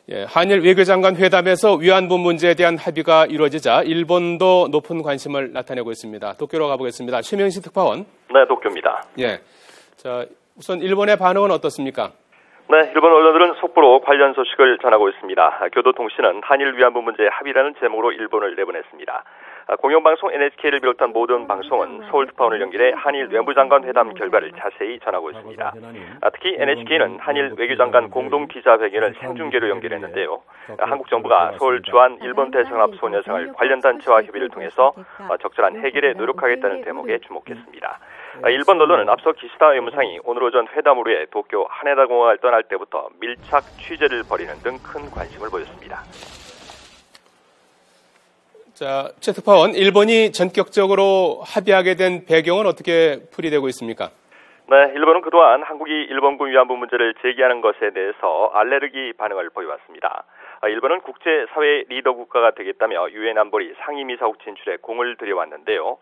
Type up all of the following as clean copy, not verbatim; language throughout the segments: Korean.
예, 한일 외교장관 회담에서 위안부 문제에 대한 합의가 이루어지자 일본도 높은 관심을 나타내고 있습니다. 도쿄로 가보겠습니다. 최명식 특파원. 네, 도쿄입니다. 예, 자, 우선 일본의 반응은 어떻습니까? 네, 일본 언론들은 속보로 관련 소식을 전하고 있습니다. 교도통신은 한일 위안부 문제 합의라는 제목으로 일본을 내보냈습니다. 공영방송 NHK를 비롯한 모든 방송은 서울특파원을 연결해 한일 외무장관 회담 결과를 자세히 전하고 있습니다. 특히 NHK는 한일 외교장관 공동기자회견을 생중계로 연결했는데요. 한국 정부가 서울 주한 일본 대사관 앞 소녀상을 관련 단체와 협의를 통해서 적절한 해결에 노력하겠다는 대목에 주목했습니다. 일본 언론은 앞서 기시다 외무상이 오늘 오전 회담을 위해 도쿄 하네다 공항을 떠날 때부터 밀착 취재를 벌이는 등 큰 관심을 보였습니다. 자, 최 특파원, 일본이 전격적으로 합의하게 된 배경은 어떻게 풀이되고 있습니까? 네, 일본은 그동안 한국이 일본군 위안부 문제를 제기하는 것에 대해서 알레르기 반응을 보여왔습니다. 일본은 국제사회 리더 국가가 되겠다며 유엔 안보리 상임이사국 진출에 공을 들여왔는데요.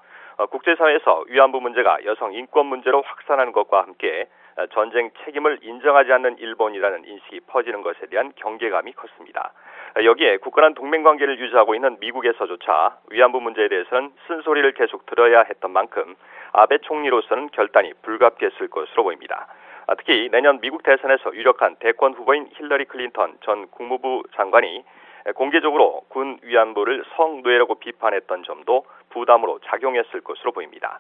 국제사회에서 위안부 문제가 여성 인권 문제로 확산하는 것과 함께 전쟁 책임을 인정하지 않는 일본이라는 인식이 퍼지는 것에 대한 경계감이 컸습니다. 여기에 굳건한 동맹관계를 유지하고 있는 미국에서조차 위안부 문제에 대해서는 쓴소리를 계속 들어야 했던 만큼 아베 총리로서는 결단이 불가피했을 것으로 보입니다. 특히 내년 미국 대선에서 유력한 대권 후보인 힐러리 클린턴 전 국무부 장관이 공개적으로 군 위안부를 성노예라고 비판했던 점도 부담으로 작용했을 것으로 보입니다.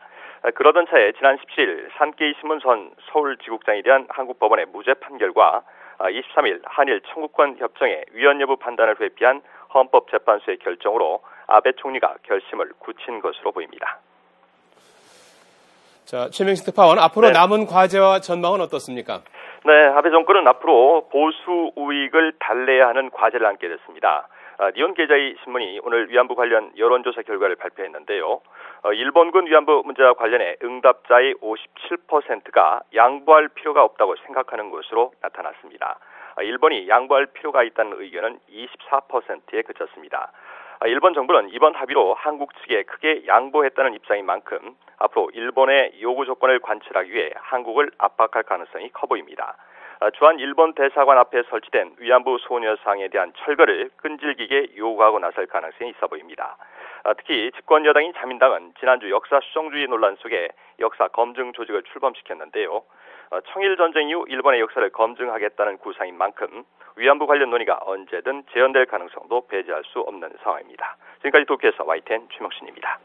그러던 차에 지난 17일 산케이 신문 전 서울지국장에 대한 한국 법원의 무죄 판결과 23일 한일 청구권 협정의 위헌 여부 판단을 회피한 헌법재판소의 결정으로 아베 총리가 결심을 굳힌 것으로 보입니다. 자, 최명식 특파원, 앞으로 남은 과제와 전망은 어떻습니까? 네, 아베 정권은 앞으로 보수 우익을 달래야 하는 과제를 안게 됐습니다. 니온 게자이 신문이 오늘 위안부 관련 여론조사 결과를 발표했는데요. 일본군 위안부 문제와 관련해 응답자의 57%가 양보할 필요가 없다고 생각하는 것으로 나타났습니다. 일본이 양보할 필요가 있다는 의견은 24%에 그쳤습니다. 일본 정부는 이번 합의로 한국 측에 크게 양보했다는 입장인 만큼 앞으로 일본의 요구 조건을 관철하기 위해 한국을 압박할 가능성이 커 보입니다. 주한 일본 대사관 앞에 설치된 위안부 소녀상에 대한 철거를 끈질기게 요구하고 나설 가능성이 있어 보입니다. 특히 집권 여당인 자민당은 지난주 역사 수정주의 논란 속에 역사 검증 조직을 출범시켰는데요. 청일 전쟁 이후 일본의 역사를 검증하겠다는 구상인 만큼 위안부 관련 논의가 언제든 재현될 가능성도 배제할 수 없는 상황입니다. 지금까지 도쿄에서 YTN 최명신입니다.